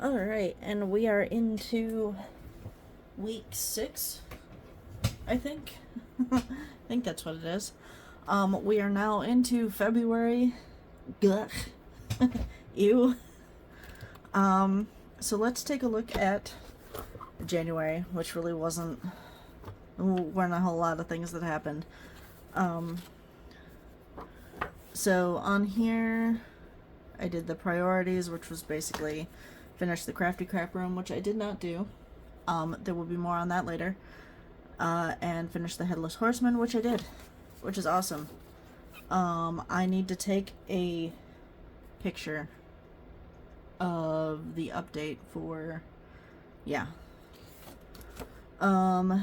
Alright, and we are into week 6, I think. I think that's what it is. We are now into February. Gugh. Ew. So let's take a look at January, which really wasn't, weren't a whole lot of things that happened. So on here, I did the priorities, which was basically finish the Crafty Crap Room, which I did not do. There will be more on that later. And finish the Headless Horseman, which I did, which is awesome. I need to take a picture of the update for, yeah. The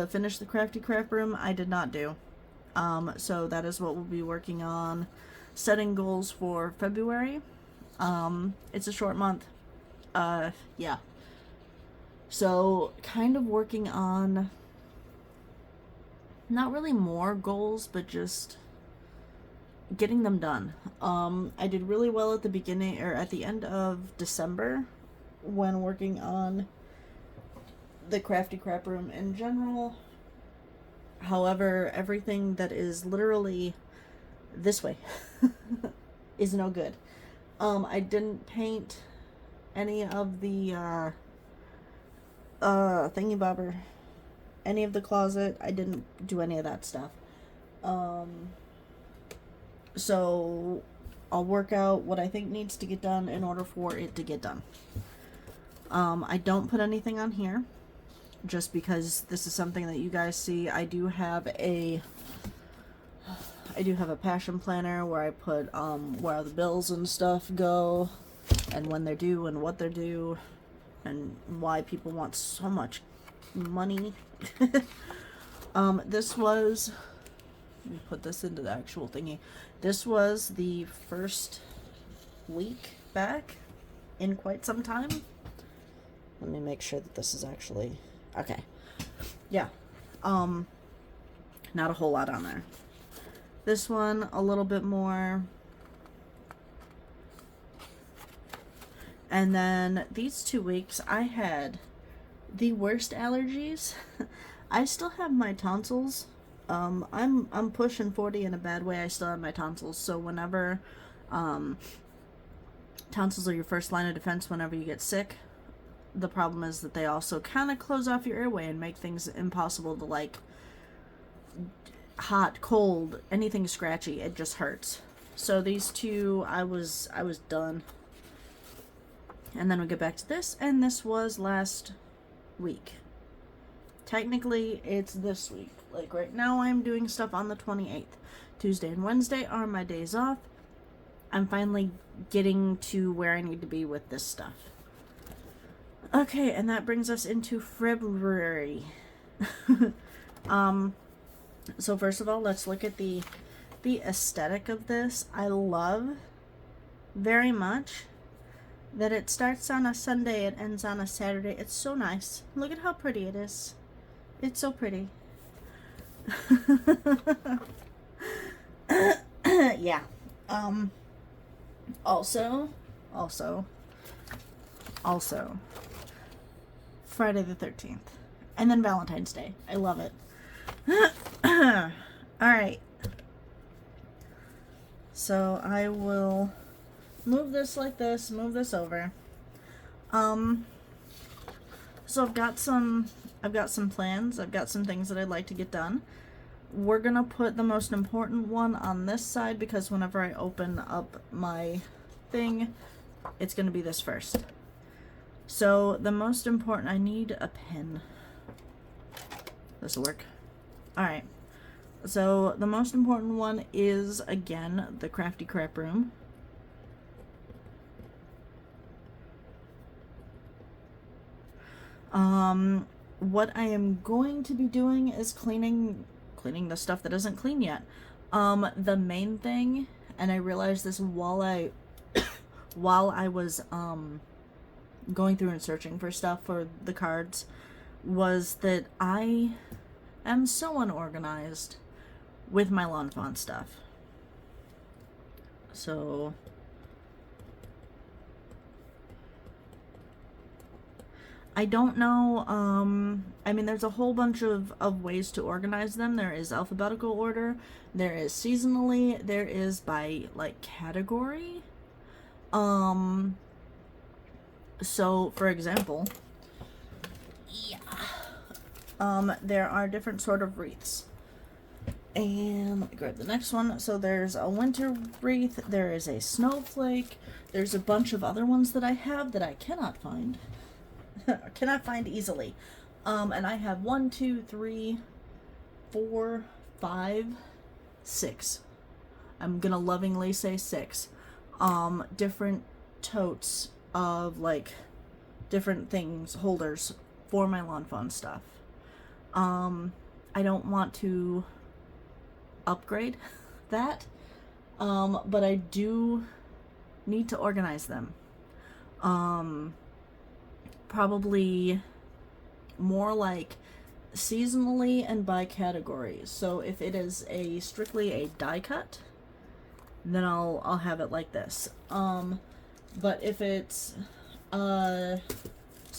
finish the Crafty Crap Room, I did not do. So that is what we'll be working on, setting goals for February. It's a short month. Yeah. So, kind of working on not really more goals, but just getting them done. I did really well at the beginning, or at the end of December, when working on the Crafty Crap Room in general. However, everything that is literally this way is no good. I didn't paint any of the thingy bobber, any of the closet. I didn't do any of that stuff. So I'll work out what I think needs to get done in order for it to get done. I don't put anything on here just because this is something that you guys see. I do have a passion planner where I put where the bills and stuff go, and when they're due and what they're due, and why people want so much money. This was, let me put this into the actual thingy. This was the first week back in quite some time. Let me make sure that this is actually okay. Yeah. Not a whole lot on there. This one a little bit more. And then these 2 weeks I had the worst allergies. I still have my tonsils. I'm pushing 40 in a bad way. I still have my tonsils. So whenever tonsils are your first line of defense whenever you get sick. The problem is that they also kind of close off your airway and make things impossible to, like, hot, cold, anything scratchy. It just hurts. So these 2, I was done. And then we get back to this, and this was last week. Technically, it's this week. Like, right now I'm doing stuff on the 28th. Tuesday and Wednesday are my days off. I'm finally getting to where I need to be with this stuff. Okay, and that brings us into February. So first of all, let's look at the aesthetic of this. I love very much that it starts on a Sunday and ends on a Saturday. It's so nice. Look at how pretty it is. It's so pretty. Yeah. Also, Friday the 13th. And then Valentine's Day. I love it. Alright. So I will move this like this, move this over. So I've got some plans. I've got some things that I'd like to get done. We're gonna put the most important one on this side because whenever I open up my thing, it's gonna be this first. So the most important, I need a pen. This will work. Alright. So the most important one is, again, the Crafty Crap Room. What I am going to be doing is cleaning the stuff that isn't clean yet. The main thing, and I realized this while I was going through and searching for stuff for the cards, was that I am so unorganized with my Lawn Fawn stuff. So I don't know, I mean, there's a whole bunch of ways to organize them. There is alphabetical order, there is seasonally, there is by, like, category. So, for example, there are different sort of wreaths. And let me grab the next one. So there's a winter wreath, there is a snowflake, there's a bunch of other ones that I have that I cannot find. Cannot find easily. And I have 1, 2, 3, 4, 5, 6. I'm gonna lovingly say 6. Different totes of, like, different things, holders for my Lawn Fawn stuff. I don't want to upgrade that, but I do need to organize them. Probably more like seasonally and by categories. So if it is strictly a die cut, then I'll have it like this. But if it's so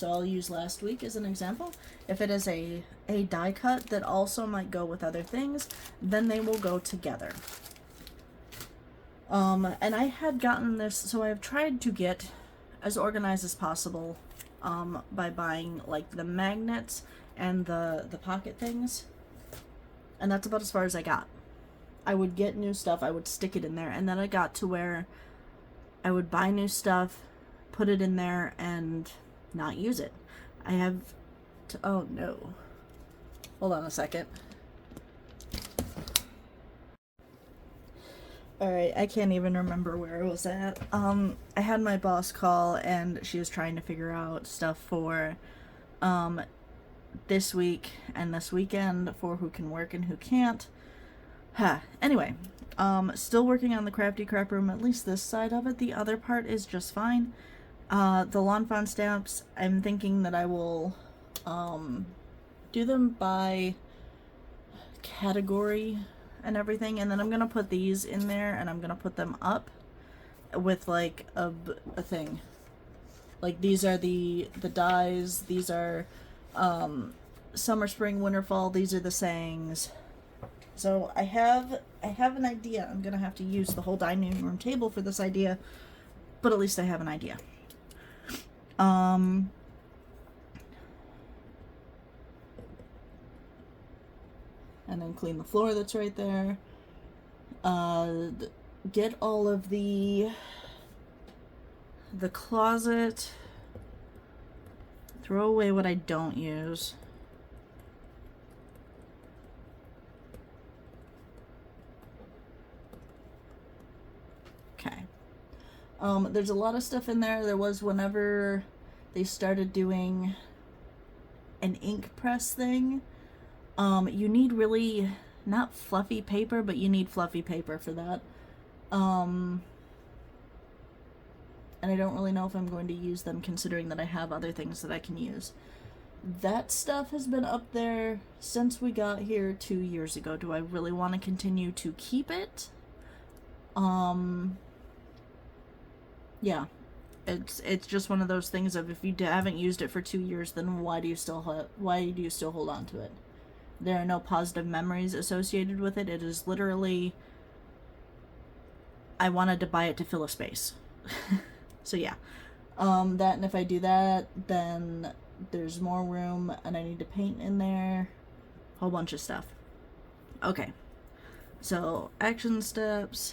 I'll use last week as an example. If it is a die cut that also might go with other things, then they will go together. And I had gotten this, so I've tried to get as organized as possible by buying, like, the magnets and the pocket things. And that's about as far as I got. I would get new stuff, I would stick it in there, and then I got to where I would buy new stuff, put it in there, and not use it. I have to, oh no. Hold on a second. Alright, I can't even remember where I was at. I had my boss call and she was trying to figure out stuff for this week and this weekend for who can work and who can't. Anyway, still working on the crafty crap room, at least this side of it. The other part is just fine. The Lawn Fawn stamps, I'm thinking that I will do them by category and everything, and then I'm gonna put these in there and I'm gonna put them up with, like, a thing. Like, these are the dies, these are summer, spring, winter, fall, these are the sayings. So I have an idea. I'm gonna have to use the whole dining room table for this idea, but at least I have an idea. And then clean the floor that's right there. Get all of the closet. Throw away what I don't use. Okay. There's a lot of stuff in there. There was whenever they started doing an ink press thing. You need really, not fluffy paper, but you need fluffy paper for that. And I don't really know if I'm going to use them, considering that I have other things that I can use. That stuff has been up there since we got here 2 years ago. Do I really want to continue to keep it? Yeah. It's just one of those things of, if you haven't used it for 2 years, then why do you still hold on to it? There are no positive memories associated with it. It is literally, I wanted to buy it to fill a space. So yeah. That, and if I do that, then there's more room and I need to paint in there. Whole bunch of stuff. Okay. So, action steps.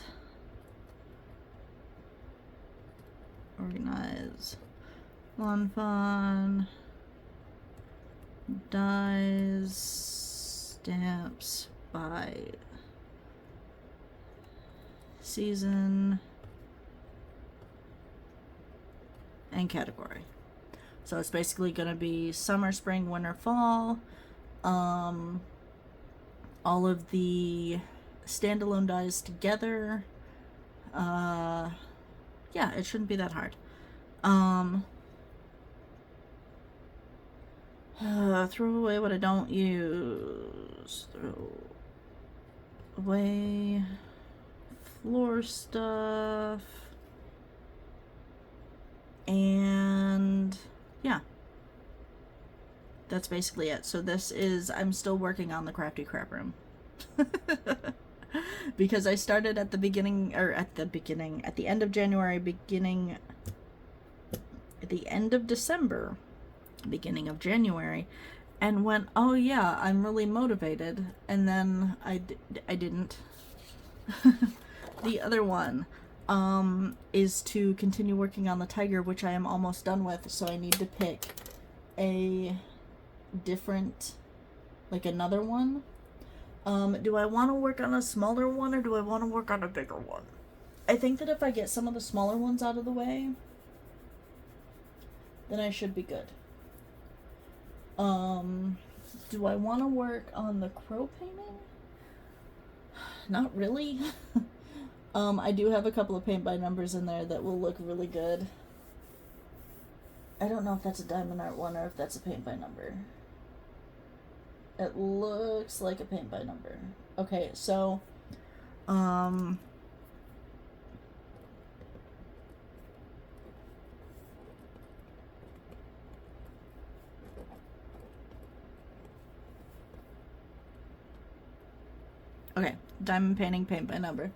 Organize. Lawn Fawn. Dies. Stamps by season and category. So it's basically going to be summer, spring, winter, fall. All of the standalone dies together. Yeah, it shouldn't be that hard. Throw away what I don't use. Throw away floor stuff. And yeah. that's basically it. So this is, I'm still working on the Crafty Crap Room. Because I started at the beginning, or at the end of January, at the end of December, beginning of January, and went, oh yeah, I'm really motivated, and then I didn't. The other one is to continue working on the tiger, which I am almost done with, so I need to pick a different, like another one. Do I want to work on a smaller one, or do I want to work on a bigger one? I think that if I get some of the smaller ones out of the way, then I should be good. Do I want to work on the crow painting? Not really. I do have a couple of paint by numbers in there that will look really good. I don't know if that's a diamond art one or if that's a paint by number. It looks like a paint by number. Okay, so, okay, diamond painting, paint by number.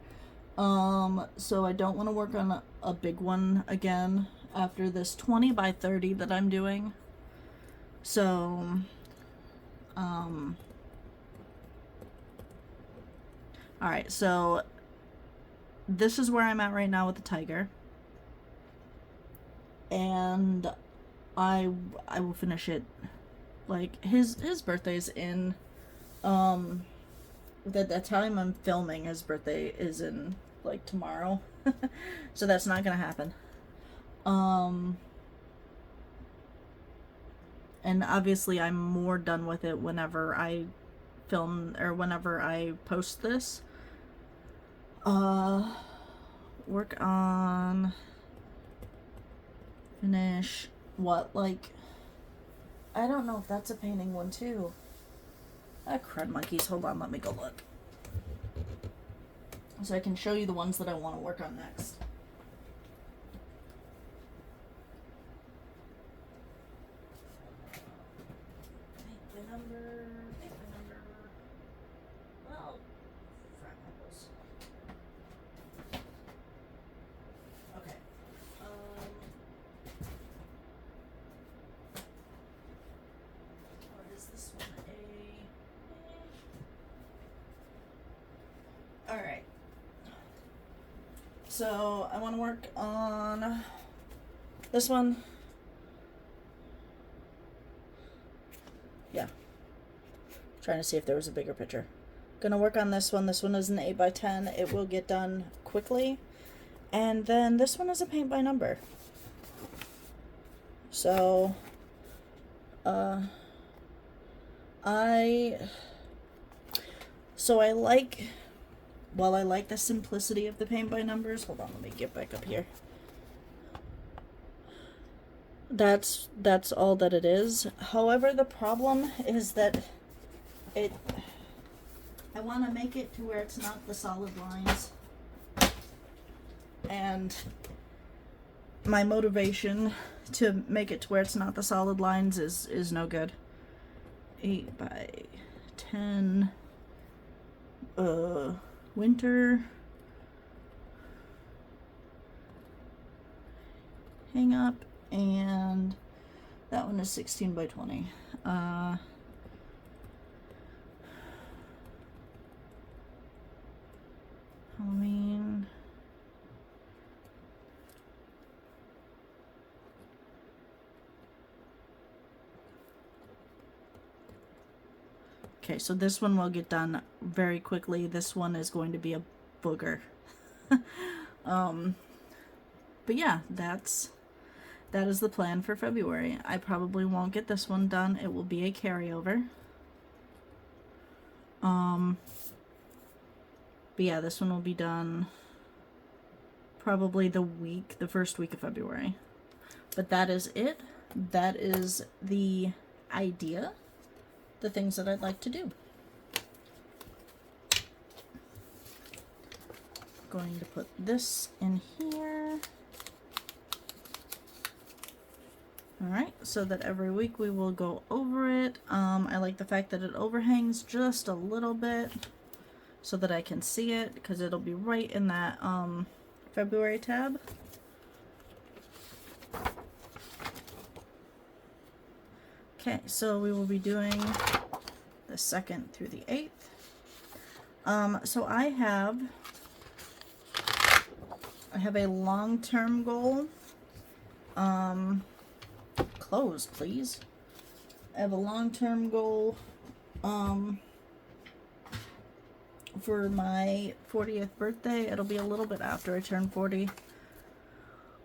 So I don't want to work on a big one again after this 20 by 30 that I'm doing. So, alright, so this is where I'm at right now with the tiger. And I will finish it, like, his birthday's in, at the time I'm filming, his birthday is in, like, tomorrow. So that's not gonna happen. And obviously I'm more done with it whenever I film, or whenever I post this. Work on, finish, what, like, I don't know if that's a painting one too. Crud monkeys, hold on, let me go look. So I can show you the ones that I want to work on next. Paint by number. Well, fractals. Okay. What is this one? Alright. So I want to work on this one. Yeah. Trying to see if there was a bigger picture. Gonna work on this one. This one is an 8 by 10. It will get done quickly. And then this one is a paint by number. So, I like, while I like the simplicity of the paint by numbers, hold on, let me get back up here. That's all that it is. However, the problem is that I want to make it to where it's not the solid lines. And my motivation to make it to where it's not the solid lines is no good. 8 by 10. Winter. Hang up. And that one is 16 by 20. Halloween. Okay, so this one will get done very quickly. This one is going to be a booger. But yeah, that is the plan for February. I probably won't get this one done. It will be a carryover. But yeah, this one will be done probably the first week of February. But that is it. That is the idea. The things that I'd like to do. Going to put this in here. Alright, so that every week we will go over it. I like the fact that it overhangs just a little bit so that I can see it, because it'll be right in that February tab. Okay, so we will be doing the 2nd through the 8th. So I have a long-term goal. Close, please. I have a long-term goal for my 40th birthday. It'll be a little bit after I turn 40.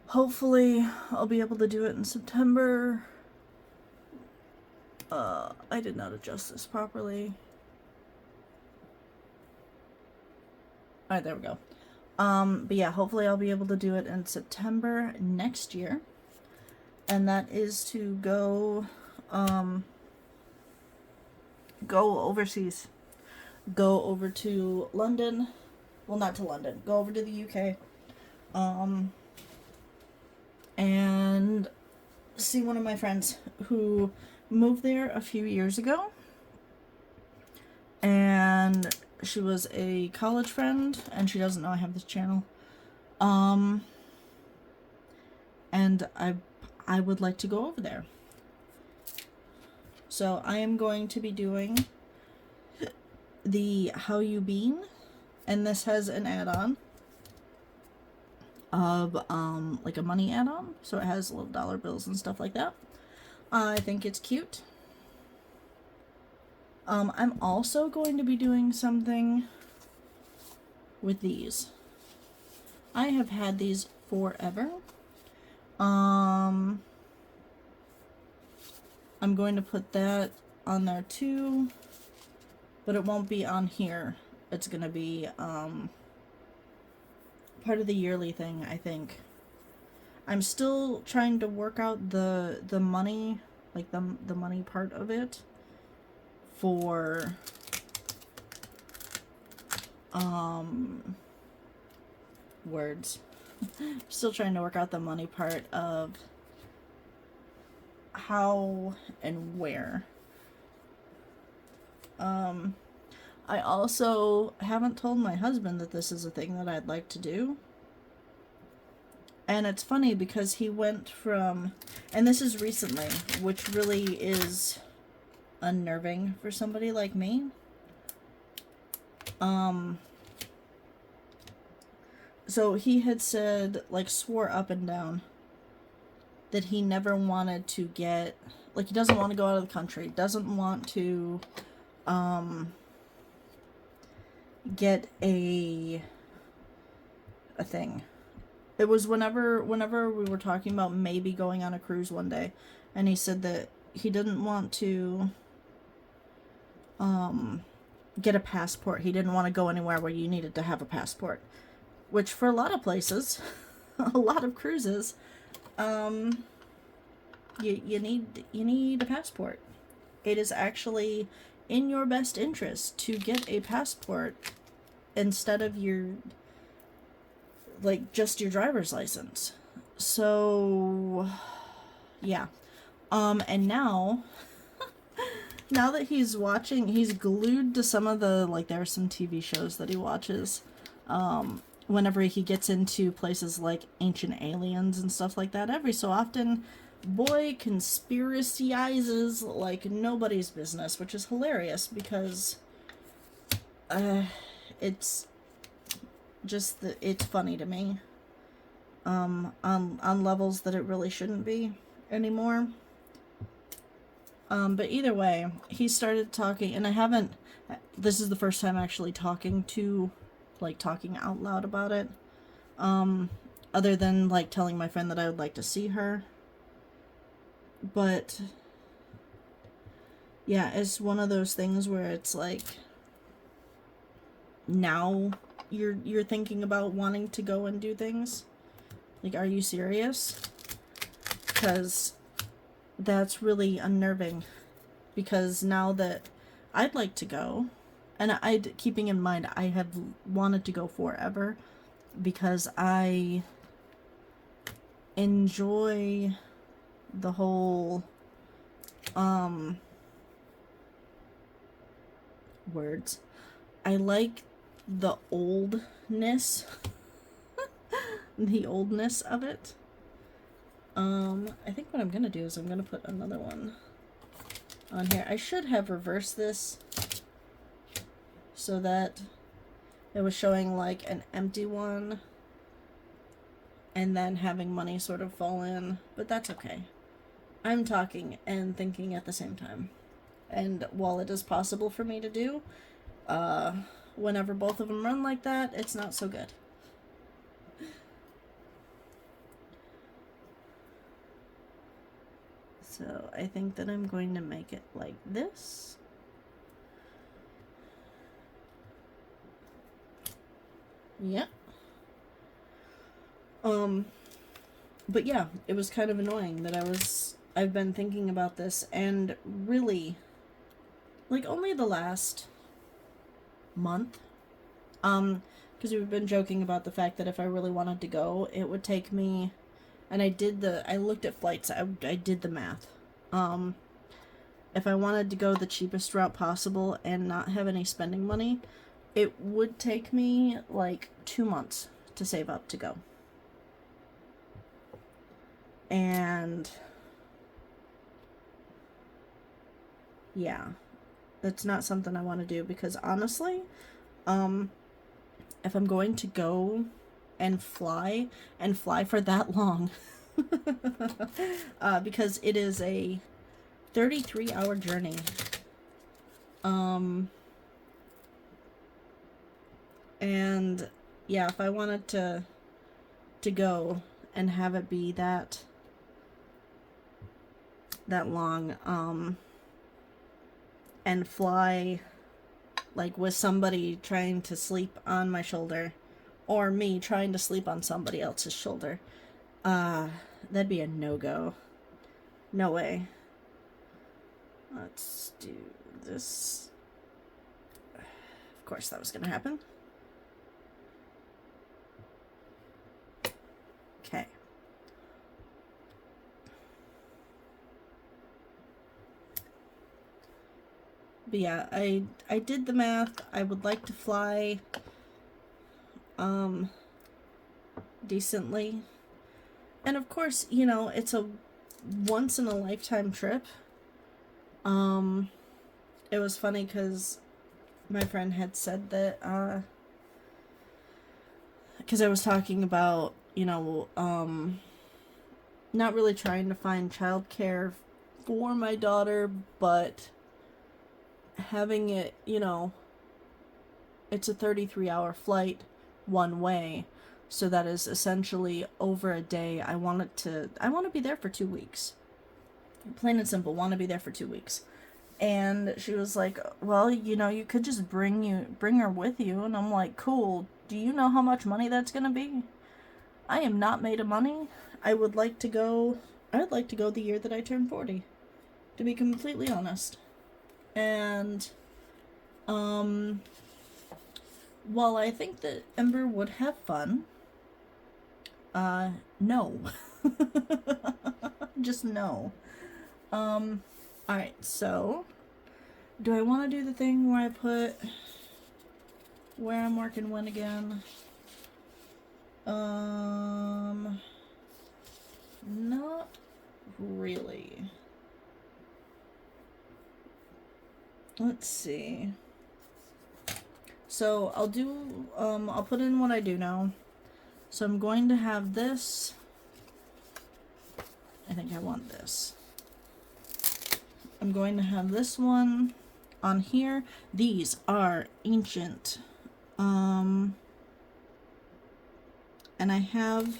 Hopefully, I'll be able to do it in September. I did not adjust this properly. Alright, there we go. But yeah, hopefully I'll be able to do it in September next year. And that is to go overseas. Go over to London. Well, not to London. Go over to the UK. And see one of my friends who moved there a few years ago. And she was a college friend, and she doesn't know I have this channel. And I would like to go over there. So I am going to be doing the How You Been, and this has an add-on of like a money add-on, so it has little dollar bills and stuff like that. I think it's cute. I'm also going to be doing something with these. I have had these forever. I'm going to put that on there too, but it won't be on here. It's gonna be part of the yearly thing, I think. I'm still trying to work out the money, like the money part of it for words. Still trying to work out the money part of how and where. I also haven't told my husband that this is a thing that I'd like to do. And it's funny because he went from, and this is recently, which really is unnerving for somebody like me. So he had said, like, swore up and down that he never wanted to get, like, he doesn't want to go out of the country, doesn't want to, get a thing. It was whenever we were talking about maybe going on a cruise one day, and he said that he didn't want to get a passport. He didn't want to go anywhere where you needed to have a passport, which for a lot of places, a lot of cruises, you need a passport. It is actually in your best interest to get a passport instead of your, like, just your driver's license. So yeah. And now that he's watching, he's glued to some of the, like, there are some TV shows that he watches whenever he gets into places like Ancient Aliens and stuff like that. Every so often, boy conspiracyizes like nobody's business, which is hilarious because it's just it's funny to me on levels that it really shouldn't be anymore. But either way, he started talking, and this is the first time actually talking out loud about it, other than, like, telling my friend that I would like to see her. But yeah, it's one of those things where it's like, now you're thinking about wanting to go and do things. Like, are you serious? Because that's really unnerving. Because now that I'd like to go, and keeping in mind I have wanted to go forever, because I enjoy the whole, words. I like the oldness, the oldness of it. I think what I'm gonna do is I'm gonna put another one on here. I should have reversed this so that it was showing like an empty one and then having money sort of fall in, but that's okay. I'm talking and thinking at the same time. And while it is possible for me to do, whenever both of them run like that, it's not so good. So I think that I'm going to make it like this. Yep. But yeah, it was kind of annoying that I've been thinking about this, and really, like, only the last month, because we've been joking about the fact that if I really wanted to go, it would take me, and I looked at flights, I did the math. If I wanted to go the cheapest route possible and not have any spending money, it would take me like 2 months to save up to go. And yeah, that's not something I want to do, because honestly, if I'm going to go and fly for that long, because it is a 33-hour journey, and yeah, if I wanted to go and have it be that long, and fly like with somebody trying to sleep on my shoulder, or me trying to sleep on somebody else's shoulder, that'd be a no-go. No way. Let's do this. Of course that was gonna happen. Okay. But yeah, I did the math. I would like to fly decently. And of course, you know, it's a once in a lifetime trip. It was funny because my friend had said that, because I was talking about, you know, not really trying to find childcare for my daughter, but having it, you know, it's a 33-hour flight one way, so that is essentially over a day. I want to be there for 2 weeks. Plain and simple, want to be there for 2 weeks. And she was like, well, you know, you could just bring her with you. And I'm like, cool. Do you know how much money that's gonna be? I am not made of money. I would like to go the year that I turn 40, to be completely honest. And while I think that Ember would have fun, no. Just no. Alright, so do I want to do the thing where I put where I'm working when again? Not really. Let's see. So I'll do, I'll put in what I do now. So I'm going to have this. I think I want this. I'm going to have this one on here. These are ancient. And I have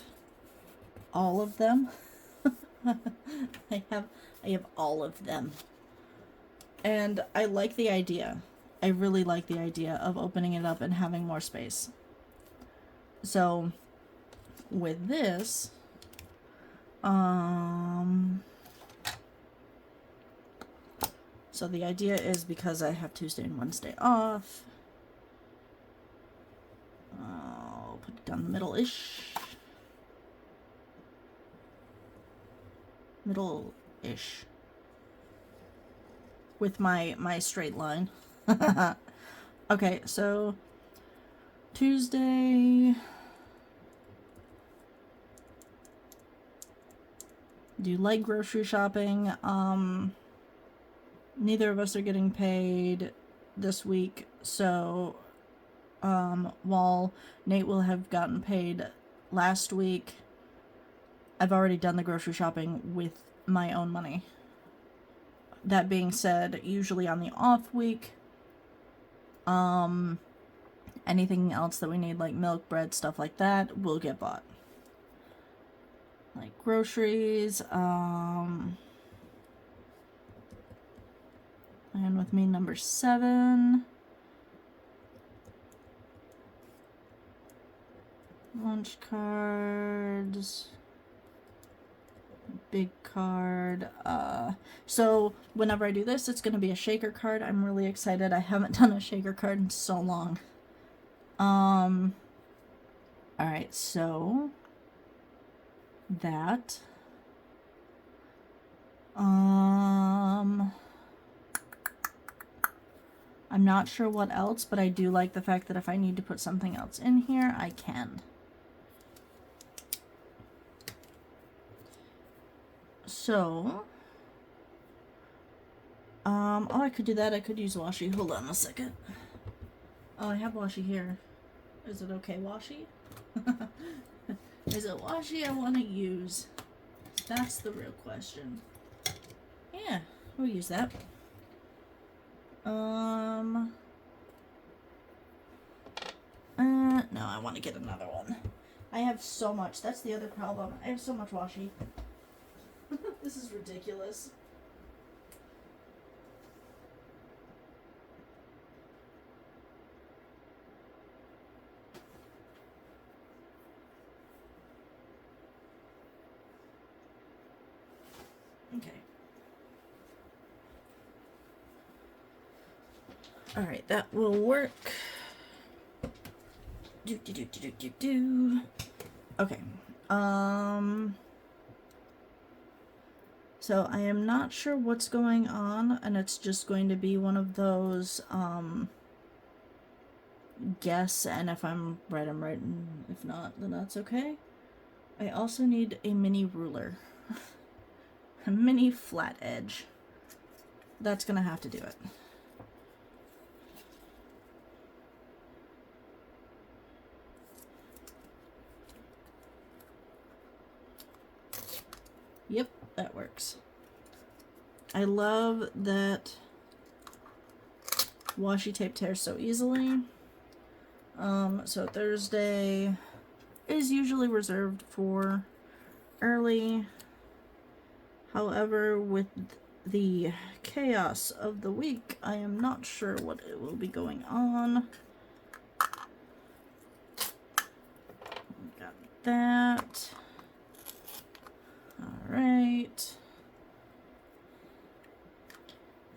all of them. I have all of them. And I like the idea. I really like the idea of opening it up and having more space. So with this, so the idea is, because I have Tuesday and Wednesday off, I'll put it down the middle-ish. Middle-ish. With my straight line. Okay, so Tuesday, do light grocery shopping. Neither of us are getting paid this week, so while Nate will have gotten paid last week, I've already done the grocery shopping with my own money. That being said, usually on the off week, anything else that we need, like milk, bread, stuff like that, will get bought. Like groceries, and with me, number 7. Lunch cards. Big card. So whenever I do this, it's going to be a shaker card. I'm really excited. I haven't done a shaker card in so long. Alright, so that. I'm not sure what else, but I do like the fact that if I need to put something else in here, I can. So, oh, I could do that. I could use washi. Hold on a second. Oh, I have washi here. Is it okay, washi? Is it washi I want to use? That's the real question. Yeah, we'll use that. No, I want to get another one. I have so much. That's the other problem. I have so much washi. This is ridiculous. Okay. Alright, that will work. Okay. So I am not sure what's going on, and it's just going to be one of those, guess, and if I'm right, I'm right, and if not, then that's okay. I also need a mini ruler. A mini flat edge. That's gonna have to do it. Yep, that works. I love that washi tape tears so easily. So Thursday is usually reserved for early. However, with the chaos of the week, I am not sure what it will be going on. Got that. Alright.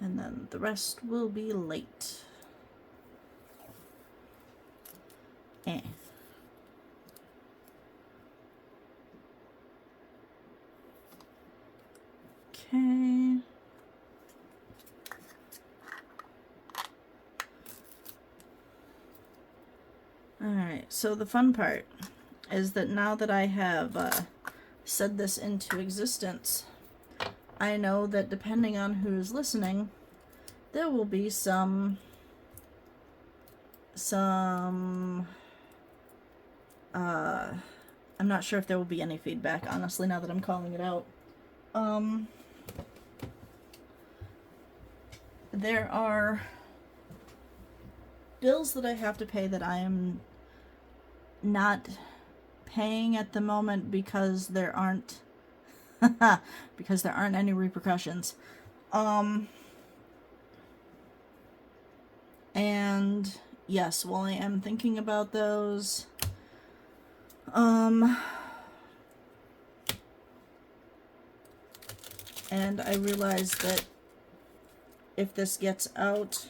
And then the rest will be late. Eh. Okay. Alright, so the fun part is that now that I have said this into existence, I know that depending on who's listening, there will be some I'm not sure if there will be any feedback, honestly, now that I'm calling it out. There are bills that I have to pay that I am not paying at the moment because there aren't any repercussions. And yes, while I am thinking about those, and I realize that if this gets out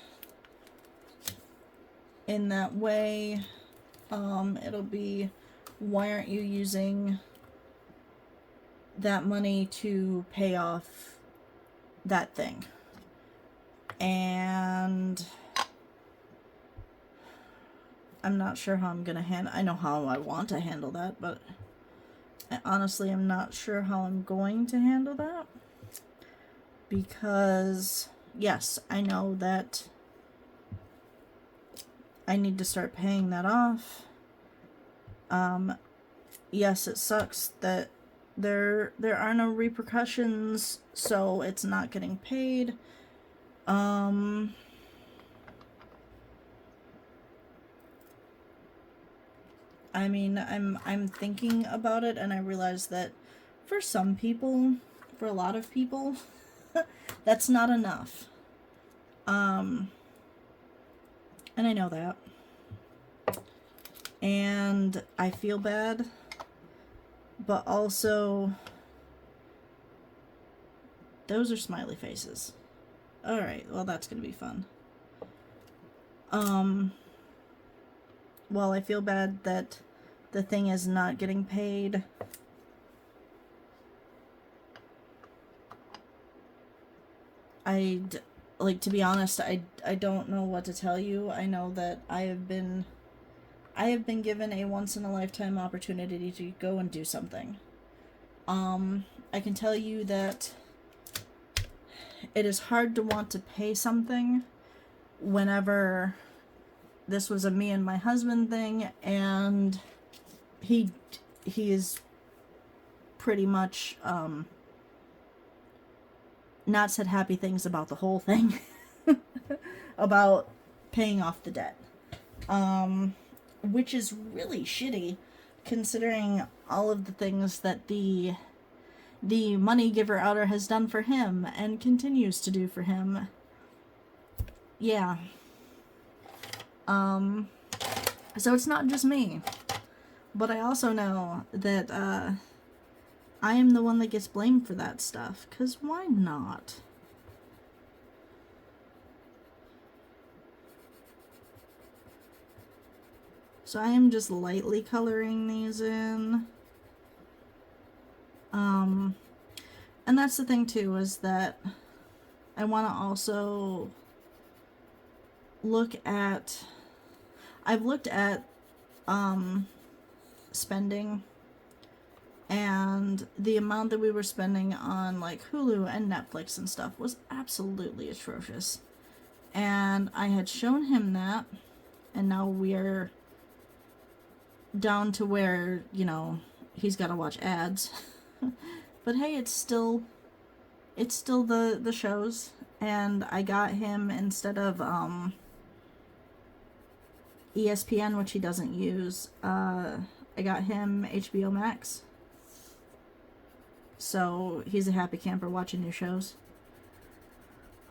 in that way, it'll be, why aren't you using that money to pay off that thing. And I'm not sure how I'm gonna handle. I know how I want to handle that, but I honestly am not sure how I'm going to handle that. Because, yes, I know that I need to start paying that off. Yes, it sucks that there are no repercussions, so it's not getting paid. I mean, I'm thinking about it, and I realize that for some people, for a lot of people, that's not enough. And I know that. And I feel bad, but also, those are smiley faces. Alright, well, that's gonna be fun. Well, I feel bad that the thing is not getting paid. Like, to be honest, I don't know what to tell you. I know that I have been given a once in a lifetime opportunity to go and do something. I can tell you that it is hard to want to pay something whenever this was a me and my husband thing, and he is pretty much not said happy things about the whole thing. About paying off the debt. Which is really shitty considering all of the things that the money giver outer has done for him and continues to do for him. Yeah. So it's not just me. But I also know that I am the one that gets blamed for that stuff, 'cause why not? So I am just lightly coloring these in. And that's the thing too, is that I want to also look at, I've looked at spending, and the amount that we were spending on like Hulu and Netflix and stuff was absolutely atrocious. And I had shown him that, and now we're down to where, you know, he's got to watch ads. But hey, it's still the shows. And I got him, instead of ESPN, which he doesn't use, I got him HBO Max. So he's a happy camper watching new shows.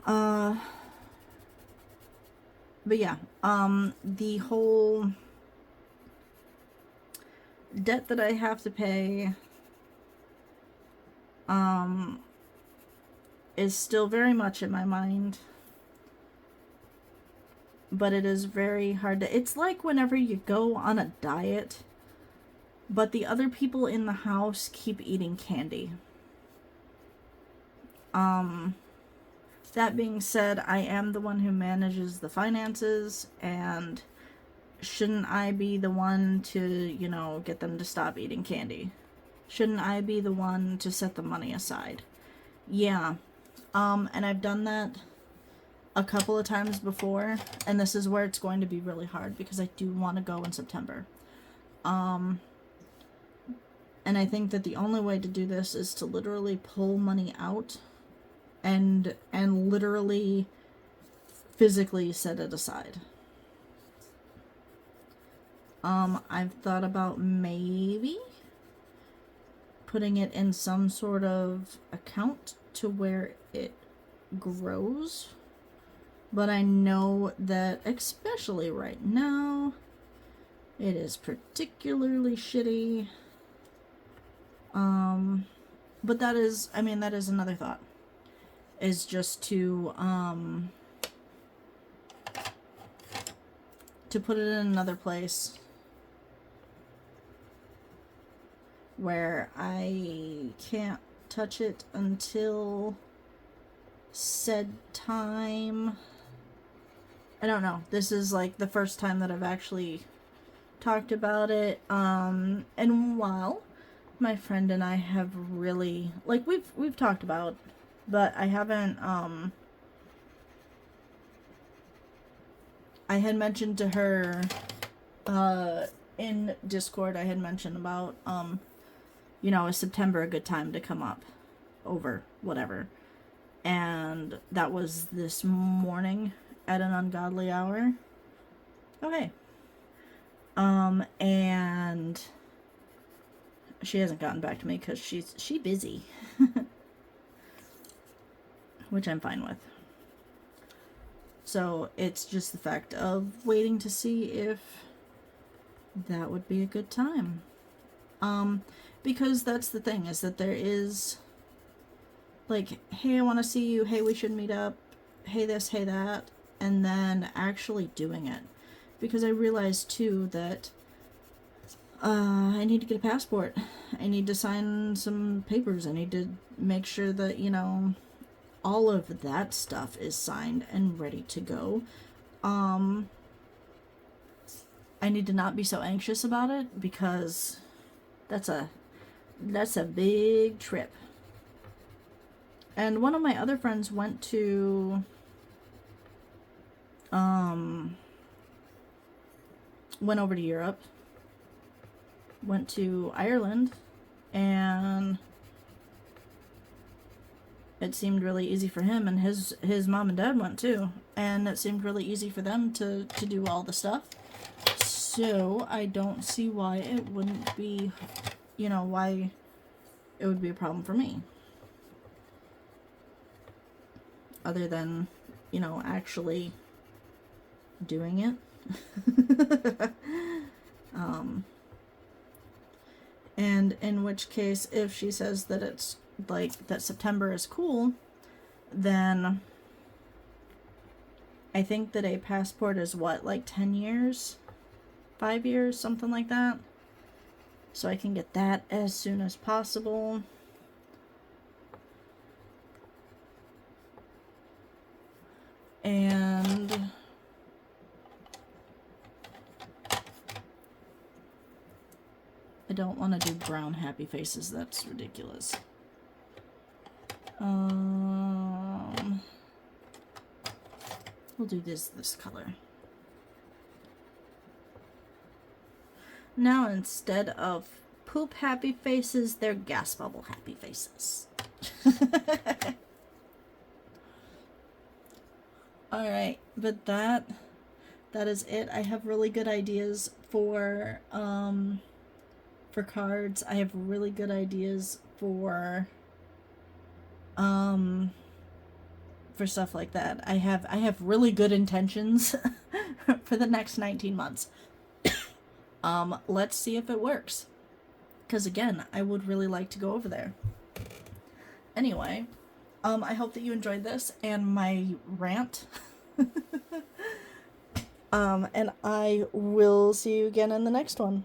But yeah, the whole debt that I have to pay is still very much in my mind. But it is very hard to... It's like whenever you go on a diet, but the other people in the house keep eating candy. That being said, I am the one who manages the finances, and shouldn't I be the one to, you know, get them to stop eating candy? Shouldn't I be the one to set the money aside? Yeah. And I've done that a couple of times before, and this is where it's going to be really hard, because I do want to go in September. And I think that the only way to do this is to literally pull money out and literally physically set it aside. I've thought about maybe putting it in some sort of account to where it grows. But I know that, especially right now, it is particularly shitty. But that is, I mean, that is another thought. Is just to put it in another place where I can't touch it until said time. I don't know. This is like the first time that I've actually talked about it. And while my friend and I have really, like, we've talked about, but I haven't, I had mentioned to her, in Discord, I had mentioned about, is September a good time to come up over, whatever. And that was this morning at an ungodly hour. Okay. And she hasn't gotten back to me because she's busy. Which I'm fine with. So it's just the fact of waiting to see if that would be a good time. Because that's the thing, is that there is, like, hey, I want to see you, hey, we should meet up, hey this, hey that, and then actually doing it. Because I realized, too, that I need to get a passport. I need to sign some papers. I need to make sure that, all of that stuff is signed and ready to go. I need to not be so anxious about it, because that's a big trip. And one of my other friends went to went over to Europe, went to Ireland, and it seemed really easy for him, and his mom and dad went too, and it seemed really easy for them to do all the stuff. So I don't see why it wouldn't be, why it would be a problem for me. Other than, actually doing it. And in which case, if she says that it's like that September is cool, then I think that a passport is what, like 10 years? 5 years? Something like that. So I can get that as soon as possible. And I don't want to do brown happy faces. That's ridiculous. We'll do this color. Now, instead of poop happy faces, they're gas bubble happy faces. Alright, but that is it. I have really good ideas for cards. I have really good ideas for stuff like that. I have really good intentions for the next 19 months. Let's see if it works. Because again, I would really like to go over there. Anyway, I hope that you enjoyed this and my rant. And I will see you again in the next one.